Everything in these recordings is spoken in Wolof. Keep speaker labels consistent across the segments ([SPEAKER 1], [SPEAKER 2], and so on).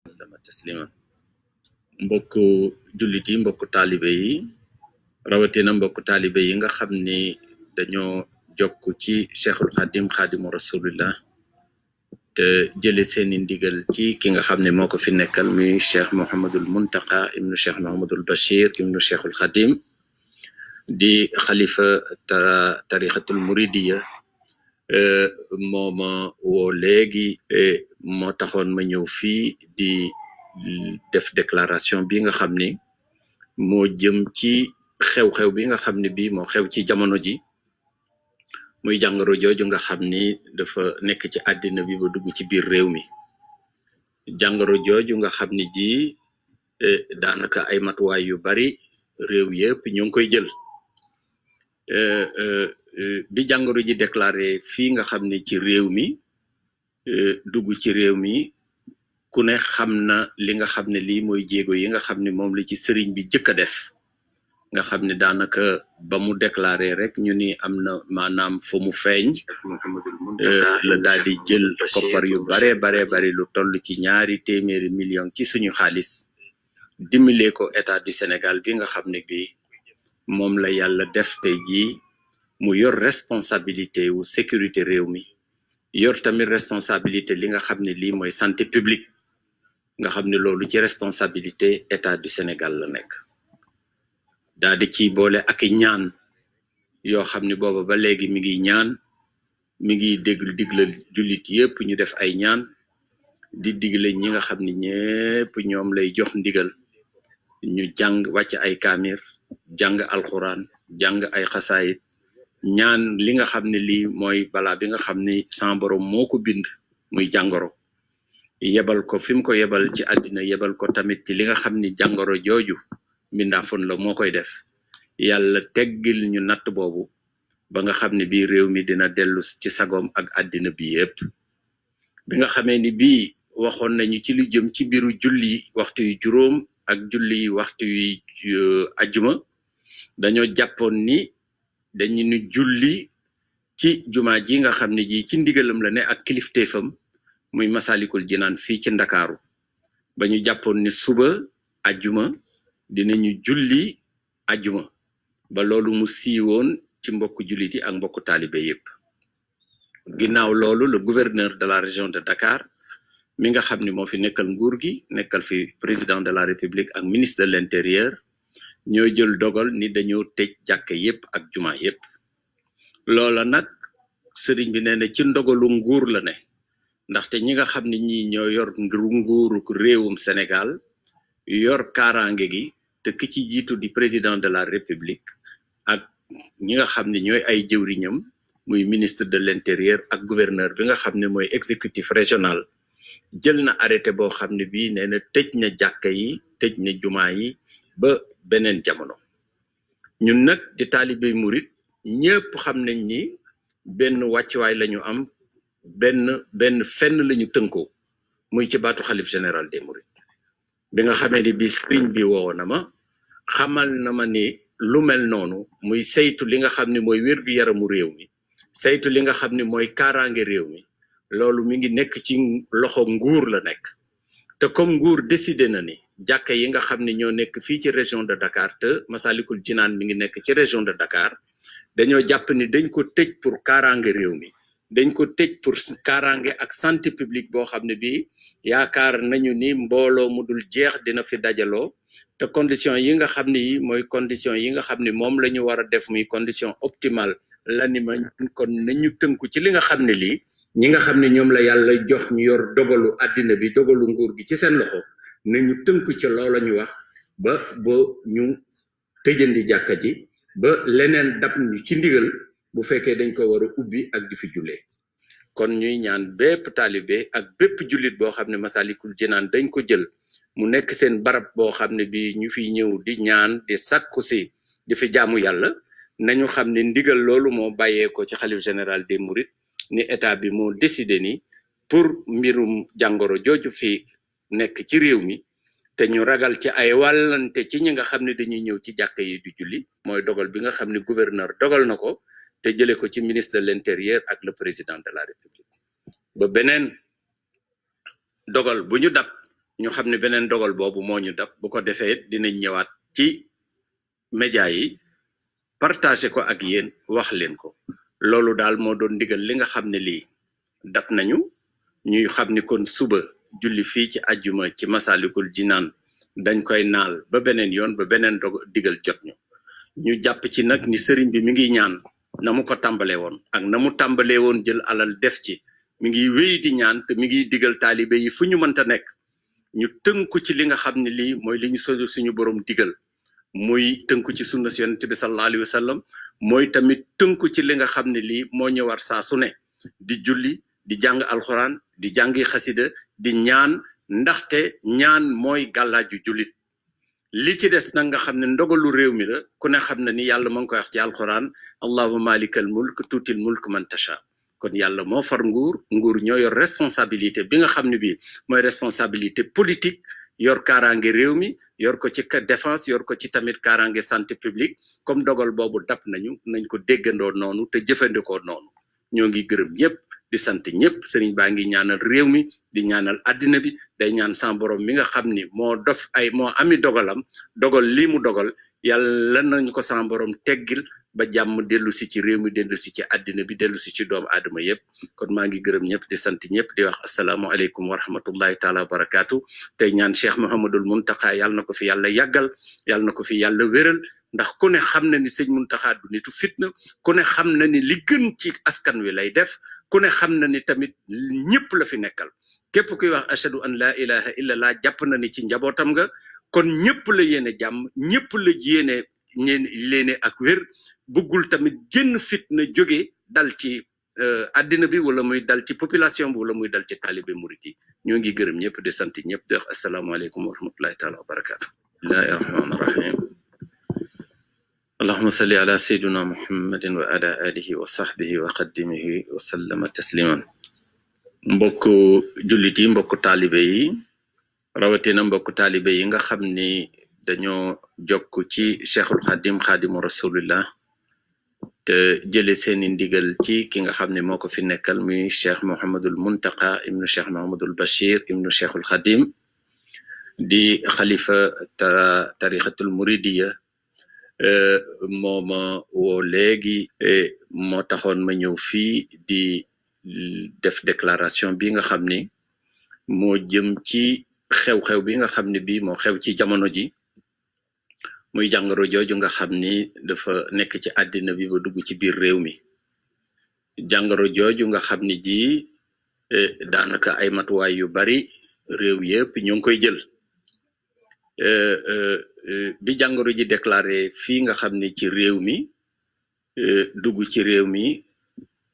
[SPEAKER 1] dama taslima mbokku jullit yi mbokku taalibe yi rawatina mbokku taalibe yi nga xam ni dañoo jokk ci Cheikhul Khadim Khadimu Rasulillah te jële seeni ndigal ci ki nga xam ne moo ko fi nekkal muy Cheikh Mouhamadul Muntaqa ibnu Cheikh Mouhamadul Bachir ibnu Cheikhul Khadim di xalifa tarixatul muridiya mooma woo léegi moo taxoon ma ñëw fii di def déclaration bi nga xam ni moo jëm ci xew-xew bi nga xam ne bi moo xew ci jamono ji muy jàngoro jooju nga xam ni dafa nekk ci àddina bi ba dugg ci biir réew mi jàngoro jooju nga xam ni ji daanaka ay matuwaay yu bari réew yëpp ñu ngi koy jël bi jàngoro ji déclaré fii nga xam ne ci réew mi dugg ci réew mi ku ne xam na li nga xam ne lii mooy jéego yi nga xam ne moom la ci sëriñ bi jëkk a def nga xam ne daanaka ba mu déclaré rek ñu ni am na maanaam fa mu feeñ la daal di jël koppar yu bare lu toll ci 200 millions ci suñu xaalis dimbalee ko état du Sénégal bi nga xam ne bi moom la yàlla def tey jii mu yor responsabilité wu sécurité réew mi yor tamit responsabilité li nga xam ne lii mooy santé publique nga xam ne loolu ci responsabilité état du Sénégal la nekk daal di ci boole ak ñaan yoo xam ne booba ba léegi mi ngi ñaan mi ngi digla jullit yépp ñu def ay ñaan di digle ñi nga xam ne ñépp ñoom lay jox ndigal ñu jàng wàcc ay kaamir jàng alxuraan jàng ay xasaayit ñaan li nga xam ne lii mooy balaa bi nga xam ni sans borom moo ko bind muy jàngoro yebal ko fi mu ko yebal ci àddina yebal ko tamit ci li nga xam ni jàngoro jooju mbindaafoon la moo koy def yàlla teggil ñu natt boobu ba nga xam ne bii réew mi dina dellu ci sagoom ak àddina bi yépp bi nga xamee ni bii waxoon nañu ci lu jëm ci biiru julli waxtu yu juróom ak julli waxtu yu ajjuma dañoo jàppoon ni dañu nu julli ci jumaa ji nga xam ne ji ci ndigalam la ne ak kilifteefam muy Masalikul Jinaan fii ci Ndakaaru ba ñu jàppoon ni suba ajjuma dinañu julli ajjuma ba loolu mu siiwoon ci mbokku jullit yi ak mbokku taalibe yépp ginnaaw loolu le gouverneur de la région de Dakar mi nga xam ne moo fi nekkal nguur gi nekkal fi président de la République ak ministre de l'intérieur ñoo jël dogal ni dañoo tëj jàkka yépp ak juma yépp loola nag sëriñ bi nee na ci ndogalu nguur la ne ndaxte ñi nga xam ne ñi ñoo yor nguuru réewum Sénégal yor kaaraange gi te ki ci jiitu di président de la République ak ñi nga xam ne ñooy ay jëwriñam muy ministre de l'intérieur ak gouverneur bi nga xam ne mooy exécutif régional jël na arrêté boo xam ne bii nee na tëj na jàkka yi tëj na jumaa yi ba beneen jamono ñun nag di taalibey murit ñëpp xam nañ ni benn wàccuwaay lañu am benn fenn lañu tënkoo muy ci baatu xalif général des mourides bi nga xamee ni bi sëriñ bi woo na ma xamal na ma ni lu mel noonu muy saytu li nga xam ne mooy wér-gu-yaramu réew mi saytu li nga xam ne mooy kaaraange réew mi loolu mi ngi nekk ci loxo nguur la nekk te comme nguur décidé na ni jàkka yi nga xam ne ñoo nekk fii ci région de Dakar te Masalikul Jinaan mi ngi nekk ci région de Dakar dañoo jàpp ni dañ ko tëj pour kaaraange réew mi dañ ko tëj pour kaaraange ak santé publique boo xam ne bii yaakaar nañu ni mbooloo mu dul jeex dina fi dajaloo te condition yi nga xam ne yi mooy condition yi nga xam ne moom la ñu war a def muy condition optimale la ni ma kon nañu tënku ci li nga xam ne lii ñi nga xam ne ñoom la yàlla jox ñu yor dogalu àddina bi dogalu nguur gi ci seen loxo nañu tënku ci loola ñu wax ba ñu tëjandi jàkka ji ba leneen dab ñu ci ndigal bu fekkee dañ ko war a ubbi ak di fi jullee kon ñuy ñaan bépp taalibe ak bépp jullit boo xam ne Masalikul Jinaan dañ ko jël mu nekk seen barab boo xam ne bi ñu fiy ñëw di ñaan di sàkku si di fi jaamu yàlla nañu xam ne ndigal loolu moo bàyyee ko ci xalif général des mourides ni état bi moo décidé ni pour mbirum jàngoro jooju fi nekk ci réew mi te ñu ragal ci ay wàllante ci ñi nga xam ne dañuy ñëw ci jàkka yi di julli mooy dogal bi nga xam ne gouverneur dogal na ko te jële ko ci ministre de l'intérieur ak le président de la République ba beneen dogal bu ñu dab ñu xam ne beneen dogal boobu moo ñu dab bu ko defee dinañ ñëwaat ci média yi partagé ko ak yéen wax leen ko loolu daal moo doon ndigal li nga xam ne lii dab nañu ñuy xam ni kon suba julli fii ci ajjuma ci Masalikul Jinaan dañ koy naal ba beneen yoon ba beneen digal jot ñu jàpp ci nag ni sëriñ bi mi ngi ñaan na mu ko tàmbalee woon ak na mu tàmbalee woon jël alal def ci mi ngi wéy di ñaan te mi ngi digal taalibe yi fu ñu mënta nekk ñu tënku ci li nga xam ne lii mooy li ñu suñu borom digal muy tënku ci sunna si yonent bi sallallahu alayhi wa sallam mooy tamit tënku ci li nga xam ne lii moo ñu war saa su ne di julli di jàng alxuraan di jàngi xasida di ñaan ndaxte ñaan mooy gàllaaju jullit li ci des nag nga xam ne ndogalu réew mi la ku ne xam na ni yàlla ma ngi koy wax ci alxuraan allahumma malikal mulk tuutil mulk man tasha kon yàlla moo far nguur ñoo yor responsabilité bi nga xam ne bii mooy responsabilité politique yor kaaraange réew mi yor ko ci défense yor ko ci tamit kaaraange santé publique comme dogal boobu dab nañ ko déggandoo noonu te jëfandikoo noonu ñoo ngi gërëm ñëpp di sant ñëpp sëriñ baa ngi ñaanal réew mi di ñaanal àddina bi day ñaan sa borom mi nga xam ni moo ami dogalam dogal lii mu dogal yàlla nañ ko sa borom teggil ba jàmm dellu si ci réew mi dellu si ci àddina bi dellu si ci doomu aadama yëpp kon maa ngi gërëm ñëpp di sant ñëpp di wax asalaamualeykum wa rahmatullahi taala wa barakaatu tey ñaan Cheikh Mouhamadul Muntaxa yàlla na ko fi yàlla yàggal yàlla na ko fi yàlla wéral ndax ku ne xam na ni sëñ Muntaxa du nitu fitna ku ne xam na ni li gën ci askan wi lay def ku ne xam na ni tamit ñëpp la fi nekkal képp kuy wax ashadu an la ilaha illa allah jàpp na ni ci njabootam nga kon ñëpp la yéene jàmm ñëpp la yéene leene ak wér bëggul tamit génn fitna jóge dal ci àddina bi wala muy dal ci population bi wala muy dal ci talibé murit yi ñoo ngi gërëm ñëpp di sant ñëpp di wax asalaamaaleykum wa rahmatullahi taala wa barakatu bismillahi rahmani rahim allahuma salli ala sayyidina muhammadin wa ala alihi wa sahbihi wa qaddimihi wa sallama tasliman mbokk jullit yi mbokk taalibe yi rawatina mbokk taalibe yi nga xam ni dañoo jokk ci cheikhul xadim xadimu rasulillah te jële seeni ndigal ci ki nga xam ne moo ko fi nekkal muy cheikh Mouhamadul Muntaqa ibnu cheikh Mouhamadul Bachir ibnu cheikhul xadim di xalifa tarixatul muridiya mooma woo léegi moo taxoon ma ñëw fii di def déclaration bi nga xam ni moo jëm ci xew-xew bi nga xam ne bii moo xew ci jamono ji muy jàngoro jooju nga xam ni dafa nekk ci àddina bi ba dugg ci biir réew mi jàngoro jooju nga xam ni ji daanaka ay matuwaay yu bari réew yëpp ñu ngi koy jël bi jàngoro ji déclaré fii nga xam ni ci réew mi dugg ci réew mi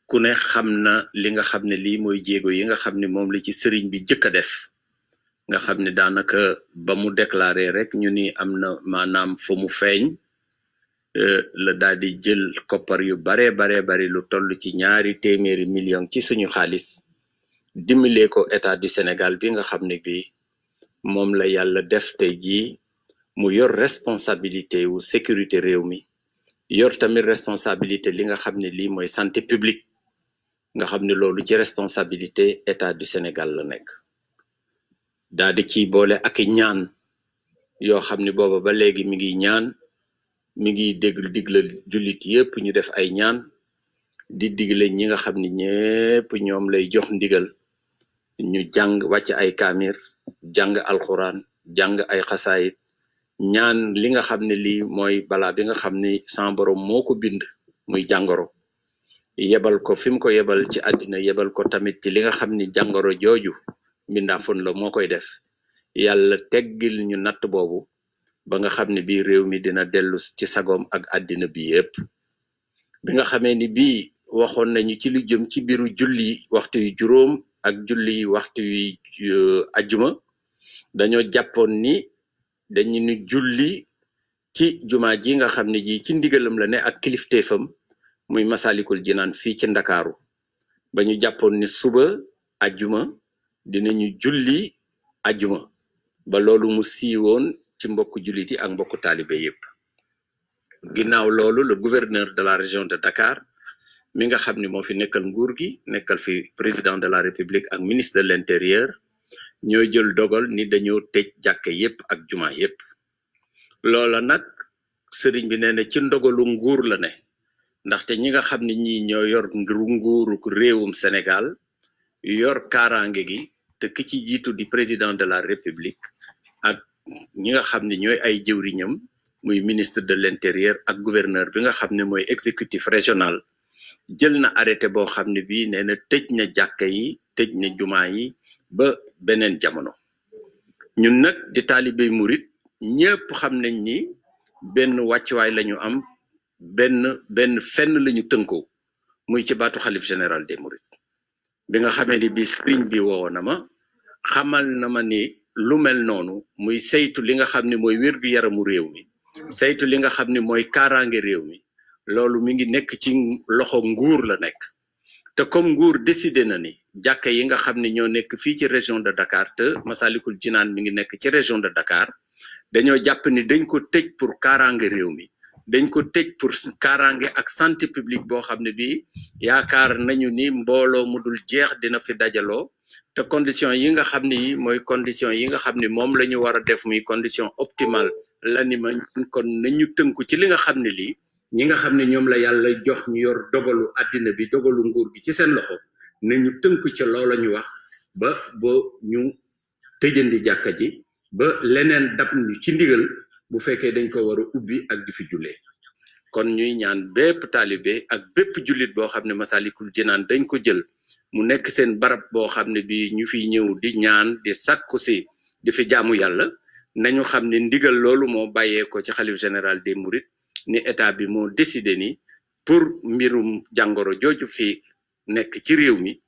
[SPEAKER 1] ku ne xam na li nga xam ne lii mooy jéego yi nga xam ne moom la ci sëriñ bi jëkk a def nga xam ne daanaka ba mu déclaré rek ñu ni am na maanaam fu mu feeñ la daal di jël koppar yu bari lu toll ci 200 millions ci suñu xaalis dimbalee ko état du Sénégal bi nga xam ne bi moom la yàlla def tey jii mu yor responsabilité wu sécurité réew mi yor tamit responsabilité li nga xam ne lii mooy santé publique nga xam ne loolu ci responsabilité état du Sénégal la nekk daal di ciy boole ak ñaan yoo xam ne booba ba léegi mi ngi ñaan mi ngi digla jullit yépp ñu def ay ñaan di digle ñi nga xam ne ñépp ñoom lay jox ndigal ñu jàng wàcc ay kaamir jàng alxuraan jàng ay xasaayit ñaan li nga xam ne lii mooy balaa bi nga xam ni sa borom moo ko bind muy jàngoro yebal ko fi mu ko yebal ci àddina yebal ko tamit ci li nga xam ni jàngoro jooju mbindaafoon la moo koy def yàlla teggil ñu natt boobu ba nga xam ne bii réew mi dina dellu ci sagoom ak àddina bi yépp bi nga xamee ni bii waxoon nañu ci lu jëm ci biiru julli waxtu yu juróom ak julli waxtu yu ajjuma dañoo jàppoon ni dañu ni julli ci jumaa ji nga xam ne ji ci ndigalam la ne ak kilifteefam muy Masalikul Jinaan fii ci Ndakaaru ba ñu jàppoon ni suba ajjuma dinañu julli ajjuma ba loolu mu siiwoon ci mbokku jullit yi ak mbokku taalibe yépp ginnaaw loolu le gouverneur de la région de Dakar mi nga xam ne moo fi nekkal nguur gi nekkal fi président de la République ak ministre de l'intérieur ñoo jël dogal ni dañoo tëj jàkke yépp ak juma yépp. loola nag sëriñ bi nee na ci ndogalu nguur la ne ndaxte ñi nga xam ne ñi ñoo yor nguuru réewum Sénégal yor kaaraange gi te ki ci jiitu di président de la république ak ñi nga xam ne ñooy ay jëwriñam muy ministre de l'intérieur ak gouverneur bi nga xam ne mooy exécutif régional jël na arrêté boo xam ne bii nee na tëj na jàkka yi tëj na jumaa yi ba beneen jamono. ñun nag di taalibey murit ñëpp xam nañ ni benn wàccuwaay lañu am benn fenn lañu tënkoo muy ci baatu xalif général des mourides bi nga xamee ni bi sëriñ bi woo na ma xamal na ma ni lu mel noonu muy saytu li nga xam ne mooy wérgu yaramu réew mi saytu li nga xam ne mooy kaaraange réew mi loolu mi ngi nekk ci loxo nguur la nekk te comme nguur décidé na ni jàkka yi nga xam ne ñoo nekk fii ci région de Dakar te Masalikul Jinaan mi ngi nekk ci région de Dakar dañoo jàpp ni dañ ko tëj pour kaaraange réew mi dañ ko tëj pour kaaraange ak santé publique boo xam ne bii yaakaar nañu ni mbooloo mu dul jeex dina fi dajaloo te condition yi nga xam ne yi mooy condition yi nga xam ne moom la ñu war a def muy condition optimale la ni ma kon nañu tënku ci li nga xam ne lii ñi nga xam ne ñoom la yàlla jox ñu yor dogalu àddina bi dogalu nguur gi ci seen loxo nañu tënku ci loola ñu wax ba ñu tëjandi jàkka ji ba leneen dab ñu ci ndigal bu fekkee dañ ko war a ubbi ak di fi jullee kon ñuy ñaan bépp taalibe ak bépp jullit boo xam ne Masalikul Jinaan dañ ko jël mu nekk seen barab boo xam ne bi ñu fiy ñëw di ñaan di sàkku si di fi jaamu yàlla nañu xam ne ndigal loolu moo bàyyee ko ci xalif général des mourides ni état bi moo décidé ni pour mbirum jàngoro jooju fi nekk ci réew mi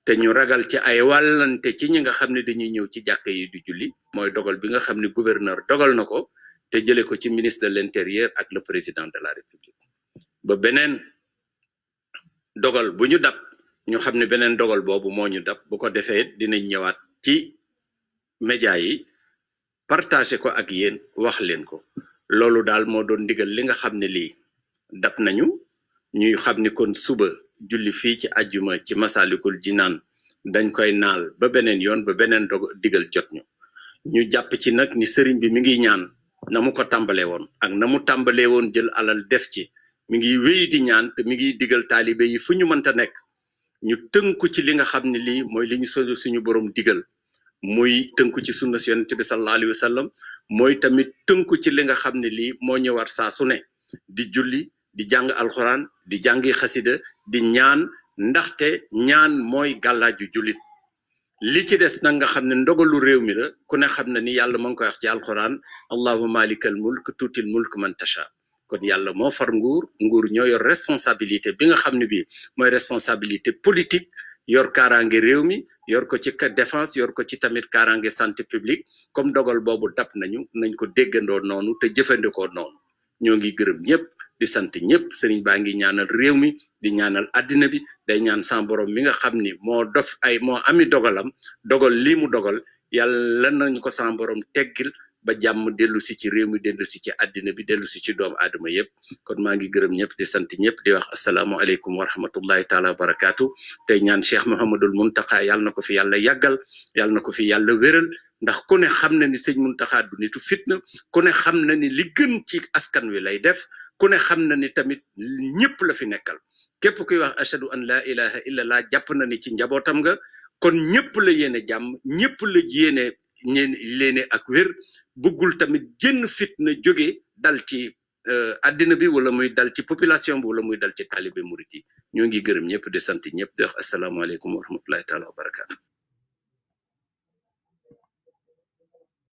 [SPEAKER 1] te ñu ragal ci ay wàllante ci ñi nga xam ne dañuy ñëw ci jàkka yi di julli mooy dogal bi nga xam ne gouverneur dogal na ko te jële ko ci ministre de l'intérieur ak le président de la république ba beneen dogal bu ñu dab ñu xam ne beneen dogal boobu moo ñu dab bu ko defee dinañ ñëwaat ci média yi partagé ko ak yéen wax leen ko loolu daal moo doon ndigal li nga xam ne lii dab nañu ñuy xam ni kon suba julli fii ci ajjuma ci Masalikul Jinaan dañ koy naal ba beneen yoon ba beneen digal jot ñu jàpp ci nag ni sëriñ bi mi ngi ñaan na mu ko tàmbalee woon ak na mu tàmbalee woon jël alal def ci mi ngi wéy di ñaan te mi ngi digal taalibe yi fu ñu mënta nekk ñu tënku ci li nga xam ne lii mooy li ñu suñu borom digal muy tënku ci sunna si yonent bi sallallahu alayhi wa sallam mooy tamit tënku ci li nga xam ne lii moo ñu war saa su ne di julli di jàng alxuraan di jàngi xasida di ñaan ndaxte ñaan mooy gàllaaju jullit li ci des nag nga xam ne ndogalu réew mi la ku ne xam na ni yàlla ma ngi koy wax ci alxuraan allahumma malikal mulk tuutil mulk man tasha kon yàlla moo far nguur ñoo yor responsabilité bi nga xam ne bii mooy responsabilité politique yor kaaraange réew mi yor ko ci défense yor ko ci tamit kaaraange santé publique comme dogal boobu dab nañ ko déggandoo noonu te jëfandikoo noonu ñoo ngi gërëm ñëpp di sant ñëpp sëriñ baa ngi ñaanal réew mi di ñaanal àddina bi day ñaan sa borom mi nga xam ni moo ami dogalam dogal lii mu dogal yàlla nañ ko sa borom teggil ba jàmm dellu si ci réew mi dellu si ci àddina bi dellu si ci doomu aadama yëpp kon maa ngi gërëm ñëpp di sant ñëpp di wax asalaamualeykum wa rahmatullahi taala wa barakaatu tey ñaan Cheikh Mouhamadul Muntaxa yàlla na ko fi yàlla yàggal yàlla na ko fi yàlla wéral ndax ku ne xam na ni sëñ Muntaxa du nitu fitna ku ne xam na ni li gën ci askan wi lay def ku ne xam na ni tamit ñëpp la fi nekkal képp kuy wax ashadu an la ilaha illa allah jàpp na ni ci njabootam nga kon ñëpp la yéene jàmm ñëpp la yéene leene ak wér bëggul tamit génn fitna jóge dal ci àddina bi wala muy dal ci population bi wala muy dal ci taalibe murit yi ñoo ngi gërëm ñëpp di sant ñëpp di wax asalaamaaleykum wa rahmatullahi taala wa barakaatu